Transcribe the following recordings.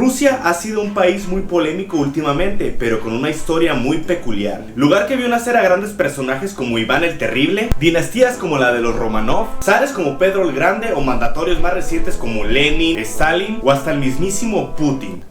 Rusia ha sido un país muy polémico últimamente, pero con una historia muy peculiar. Lugar que vio nacer a grandes personajes como Iván el Terrible, dinastías como la de los Romanov, zares como Pedro el Grande o mandatorios más recientes como Lenin, Stalin o hasta el mismísimo Putin.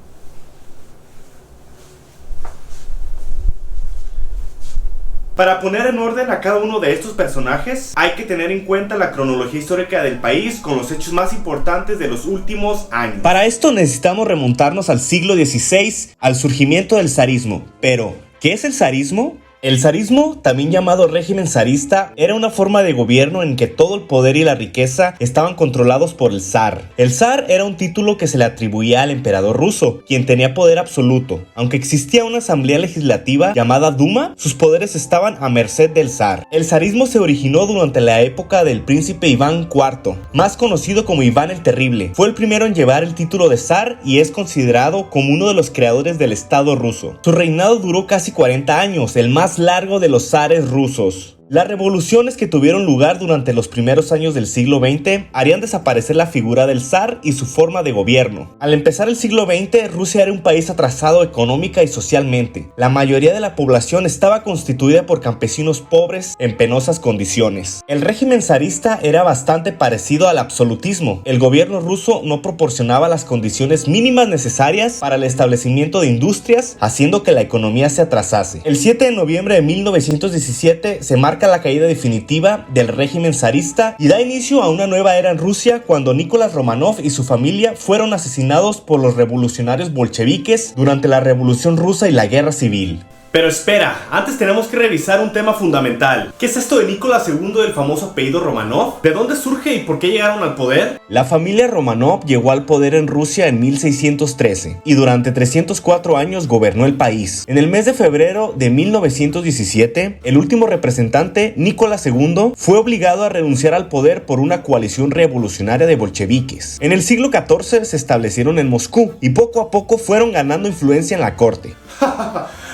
Para poner en orden a cada uno de estos personajes, hay que tener en cuenta la cronología histórica del país con los hechos más importantes de los últimos años. Para esto necesitamos remontarnos al siglo XVI, al surgimiento del zarismo. Pero, ¿qué es el zarismo? El zarismo, también llamado régimen zarista, era una forma de gobierno en que todo el poder y la riqueza estaban controlados por el zar. El zar era un título que se le atribuía al emperador ruso, quien tenía poder absoluto. Aunque existía una asamblea legislativa llamada Duma, sus poderes estaban a merced del zar. El zarismo se originó durante la época del príncipe Iván IV, más conocido como Iván el Terrible. Fue el primero en llevar el título de zar y es considerado como uno de los creadores del Estado ruso. Su reinado duró casi 40 años, el más largo de los zares rusos. Las revoluciones que tuvieron lugar durante los primeros años del siglo XX harían desaparecer la figura del zar y su forma de gobierno. Al empezar el siglo XX, Rusia era un país atrasado económica y socialmente. La mayoría de la población estaba constituida por campesinos pobres en penosas condiciones. El régimen zarista era bastante parecido al absolutismo. El gobierno ruso no proporcionaba las condiciones mínimas necesarias para el establecimiento de industrias, haciendo que la economía se atrasase. El 7 de noviembre de 1917 se marca la caída definitiva del régimen zarista y da inicio a una nueva era en Rusia cuando Nicolás Romanov y su familia fueron asesinados por los revolucionarios bolcheviques durante la Revolución Rusa y la Guerra Civil. Pero espera, antes tenemos que revisar un tema fundamental. ¿Qué es esto de Nicolás II del famoso apellido Romanov? ¿De dónde surge y por qué llegaron al poder? La familia Romanov llegó al poder en Rusia en 1613 y durante 304 años gobernó el país. En el mes de febrero de 1917, el último representante, Nicolás II, fue obligado a renunciar al poder por una coalición revolucionaria de bolcheviques. En el siglo XIV se establecieron en Moscú y poco a poco fueron ganando influencia en la corte.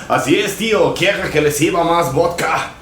Así es, tío, quiero que les sirva más vodka.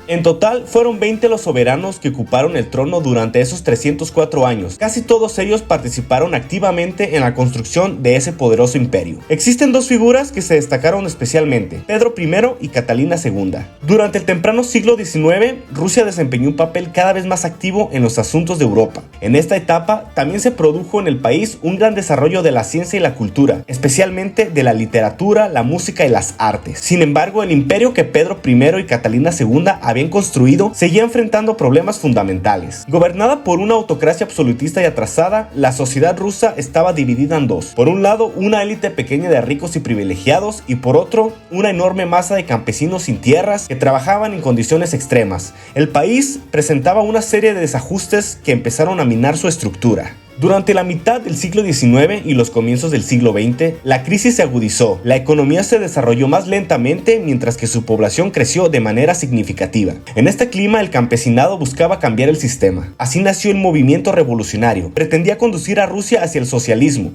En total, fueron 20 los soberanos que ocuparon el trono durante esos 304 años. Casi todos ellos participaron activamente en la construcción de ese poderoso imperio. Existen dos figuras que se destacaron especialmente, Pedro I y Catalina II. Durante el temprano siglo XIX, Rusia desempeñó un papel cada vez más activo en los asuntos de Europa. En esta etapa, también se produjo en el país un gran desarrollo de la ciencia y la cultura, especialmente de la literatura, la música y las artes. Sin embargo, el imperio que Pedro I y Catalina II habían construido seguía enfrentando problemas fundamentales. Gobernada por una autocracia absolutista y atrasada, la sociedad rusa estaba dividida en dos. Por un lado, una élite pequeña de ricos y privilegiados, y por otro, una enorme masa de campesinos sin tierras que trabajaban en condiciones extremas. El país presentaba una serie de desajustes que empezaron a minar su estructura. Durante la mitad del siglo XIX y los comienzos del siglo XX, la crisis se agudizó. La economía se desarrolló más lentamente mientras que su población creció de manera significativa. En este clima, el campesinado buscaba cambiar el sistema. Así nació el movimiento revolucionario. Pretendía conducir a Rusia hacia el socialismo.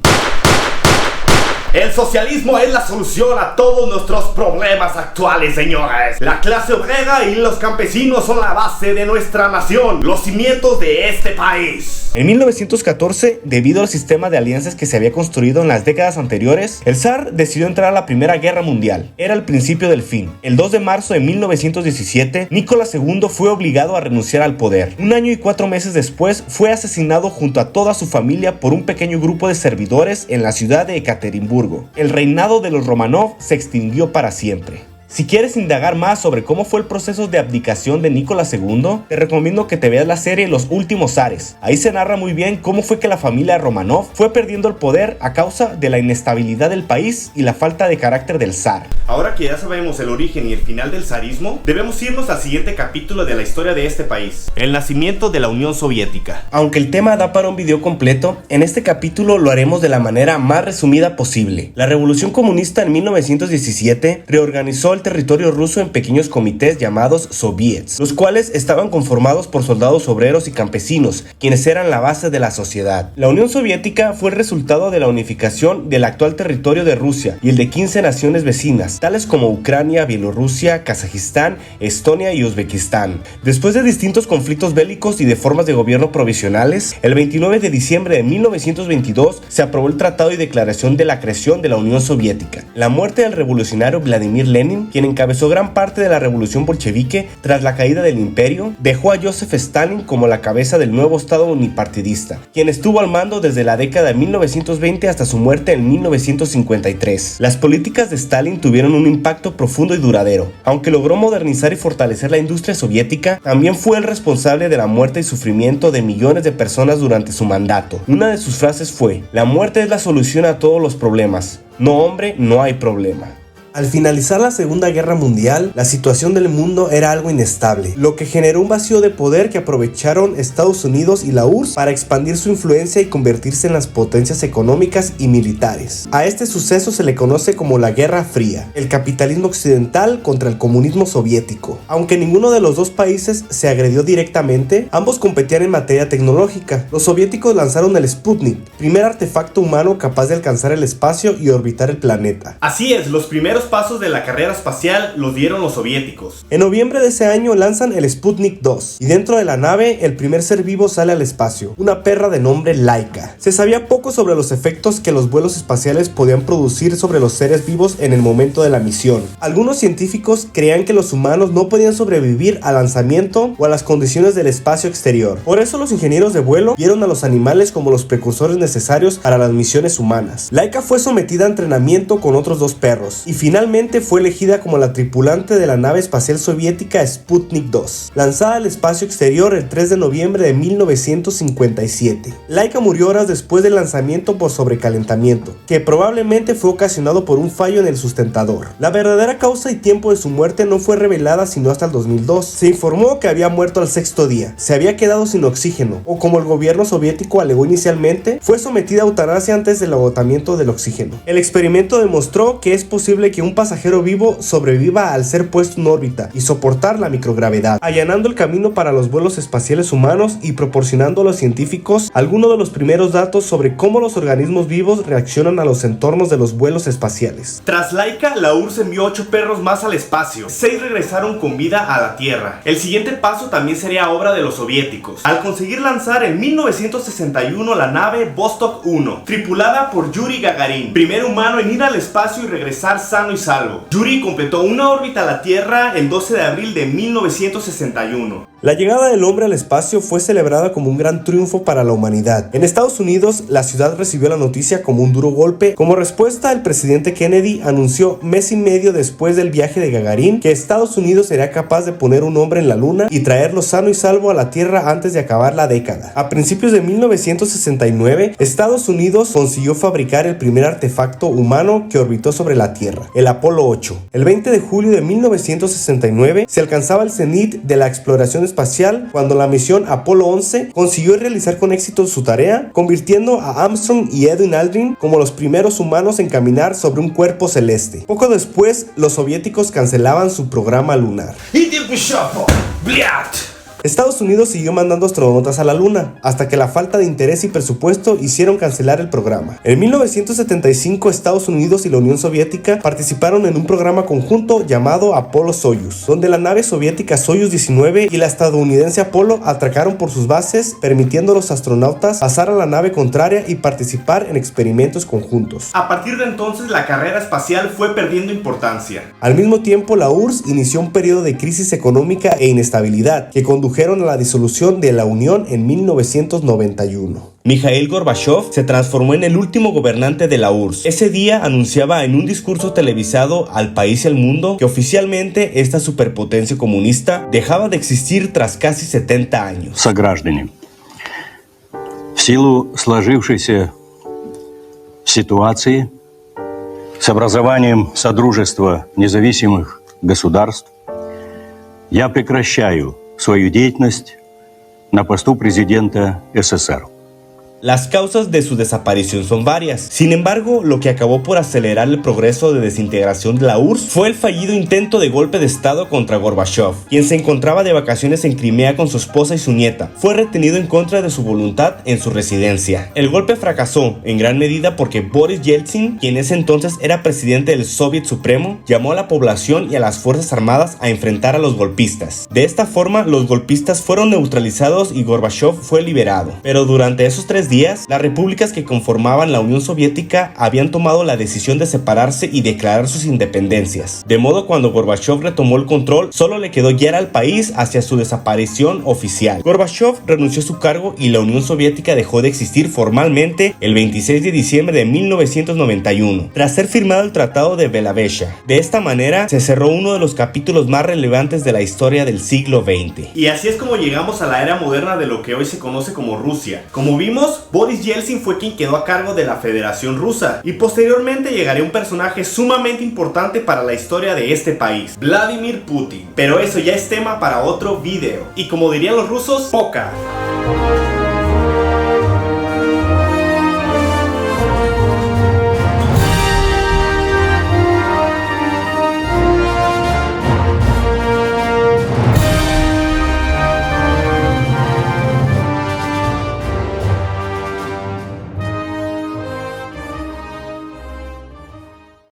El socialismo es la solución a todos nuestros problemas actuales, señores. La clase obrera y los campesinos son la base de nuestra nación, los cimientos de este país. En 1914, debido al sistema de alianzas que se había construido en las décadas anteriores, el zar decidió entrar a la Primera Guerra Mundial. Era el principio del fin. El 2 de marzo de 1917, Nicolás II fue obligado a renunciar al poder. Un año y 4 meses después, fue asesinado junto a toda su familia por un pequeño grupo de servidores en la ciudad de Ekaterimburgo. El reinado de los Romanov se extinguió para siempre. Si quieres indagar más sobre cómo fue el proceso de abdicación de Nicolás II, te recomiendo que te veas la serie Los Últimos Zares. Ahí se narra muy bien cómo fue que la familia Romanov fue perdiendo el poder a causa de la inestabilidad del país y la falta de carácter del zar. Ahora que ya sabemos el origen y el final del zarismo, debemos irnos al siguiente capítulo de la historia de este país: el nacimiento de la Unión Soviética. Aunque el tema da para un video completo, en este capítulo lo haremos de la manera más resumida posible. La Revolución Comunista en 1917 reorganizó el territorio ruso en pequeños comités llamados soviets, los cuales estaban conformados por soldados obreros y campesinos, quienes eran la base de la sociedad. La Unión Soviética fue el resultado de la unificación del actual territorio de Rusia y el de 15 naciones vecinas, tales como Ucrania, Bielorrusia, Kazajistán, Estonia y Uzbekistán. Después de distintos conflictos bélicos y de formas de gobierno provisionales, el 29 de diciembre de 1922 se aprobó el Tratado y Declaración de la creación de la Unión Soviética. La muerte del revolucionario Vladimir Lenin, quien encabezó gran parte de la revolución bolchevique tras la caída del imperio, dejó a Joseph Stalin como la cabeza del nuevo Estado unipartidista, quien estuvo al mando desde la década de 1920 hasta su muerte en 1953. Las políticas de Stalin tuvieron un impacto profundo y duradero. Aunque logró modernizar y fortalecer la industria soviética, también fue el responsable de la muerte y sufrimiento de millones de personas durante su mandato. Una de sus frases fue: "La muerte es la solución a todos los problemas. No, hombre, no hay problema". Al finalizar la Segunda Guerra Mundial, la situación del mundo era algo inestable, lo que generó un vacío de poder que aprovecharon Estados Unidos y la URSS para expandir su influencia y convertirse en las potencias económicas y militares. A este suceso se le conoce como la Guerra Fría, el capitalismo occidental contra el comunismo soviético. Aunque ninguno de los dos países se agredió directamente, ambos competían en materia tecnológica. Los soviéticos lanzaron el Sputnik, primer artefacto humano capaz de alcanzar el espacio y orbitar el planeta. Así es, los primeros pasos de la carrera espacial los dieron los soviéticos. En noviembre de ese año lanzan el Sputnik 2 y dentro de la nave el primer ser vivo sale al espacio, una perra de nombre Laika. Se sabía poco sobre los efectos que los vuelos espaciales podían producir sobre los seres vivos en el momento de la misión. Algunos científicos creían que los humanos no podían sobrevivir al lanzamiento o a las condiciones del espacio exterior. Por eso los ingenieros de vuelo vieron a los animales como los precursores necesarios para las misiones humanas. Laika fue sometida a entrenamiento con otros dos perros y finalmente fue elegida como la tripulante de la nave espacial soviética Sputnik 2, lanzada al espacio exterior el 3 de noviembre de 1957. Laika murió horas después del lanzamiento por sobrecalentamiento, que probablemente fue ocasionado por un fallo en el sustentador. La verdadera causa y tiempo de su muerte no fue revelada sino hasta el 2002. Se informó que había muerto al sexto día, se había quedado sin oxígeno, o como el gobierno soviético alegó inicialmente, fue sometida a eutanasia antes del agotamiento del oxígeno. El experimento demostró que es posible que un pasajero vivo sobreviva al ser puesto en órbita y soportar la microgravedad, allanando el camino para los vuelos espaciales humanos y proporcionando a los científicos algunos de los primeros datos sobre cómo los organismos vivos reaccionan a los entornos de los vuelos espaciales. Tras Laika, la URSS envió 8 perros más al espacio. 6 regresaron con vida a la Tierra. El siguiente paso también sería obra de los soviéticos, al conseguir lanzar en 1961 la nave Vostok 1, tripulada por Yuri Gagarin, primer humano en ir al espacio y regresar sano y salvo. Yuri completó una órbita a la Tierra el 12 de abril de 1961. La llegada del hombre al espacio fue celebrada como un gran triunfo para la humanidad. En Estados Unidos, la ciudad recibió la noticia como un duro golpe. Como respuesta, el presidente Kennedy anunció mes y medio después del viaje de Gagarin que Estados Unidos sería capaz de poner un hombre en la luna y traerlo sano y salvo a la Tierra antes de acabar la década. A principios de 1969, Estados Unidos consiguió fabricar el primer artefacto humano que orbitó sobre la Tierra, el Apolo 8. El 20 de julio de 1969 se alcanzaba el cenit de la exploración espacial cuando la misión Apolo 11 consiguió realizar con éxito su tarea, convirtiendo a Armstrong y Edwin Aldrin como los primeros humanos en caminar sobre un cuerpo celeste. Poco después, los soviéticos cancelaban su programa lunar. Estados Unidos siguió mandando astronautas a la Luna, hasta que la falta de interés y presupuesto hicieron cancelar el programa. En 1975, Estados Unidos y la Unión Soviética participaron en un programa conjunto llamado Apolo-Soyuz, donde la nave soviética Soyuz 19 y la estadounidense Apolo atracaron por sus bases, permitiendo a los astronautas pasar a la nave contraria y participar en experimentos conjuntos. A partir de entonces, la carrera espacial fue perdiendo importancia. Al mismo tiempo, la URSS inició un periodo de crisis económica e inestabilidad que condujeron a la disolución de la Unión en 1991. Mikhail Gorbachev se transformó en el último gobernante de la URSS. Ese día anunciaba en un discurso televisado al país y al mundo que oficialmente esta superpotencia comunista dejaba de existir tras casi 70 años. Сограждане, в силу сложившейся ситуации с образованием Содружества независимых государств я прекращаю свою деятельность на посту президента СССР. Las causas de su desaparición son varias. Sin embargo, lo que acabó por acelerar el progreso de desintegración de la URSS fue el fallido intento de golpe de estado contra Gorbachev, quien se encontraba de vacaciones en Crimea con su esposa y su nieta. Fue retenido en contra de su voluntad en su residencia. El golpe fracasó en gran medida porque Boris Yeltsin, quien en ese entonces era presidente del Soviet Supremo, llamó a la población y a las fuerzas armadas a enfrentar a los golpistas. De esta forma, los golpistas fueron neutralizados y Gorbachev fue liberado. Pero durante esos 3 días, las repúblicas que conformaban la Unión Soviética habían tomado la decisión de separarse y declarar sus independencias. De modo, cuando Gorbachev retomó el control, solo le quedó guiar al país hacia su desaparición oficial. Gorbachev renunció a su cargo y la Unión Soviética dejó de existir formalmente el 26 de diciembre de 1991, tras ser firmado el Tratado de Belavesha. De esta manera, se cerró uno de los capítulos más relevantes de la historia del siglo XX. Y así es como llegamos a la era moderna de lo que hoy se conoce como Rusia. Como vimos, Boris Yeltsin fue quien quedó a cargo de la Federación Rusa, y posteriormente llegaría un personaje sumamente importante para la historia de este país, Vladimir Putin. Pero eso ya es tema para otro video, y como dirían los rusos, poca.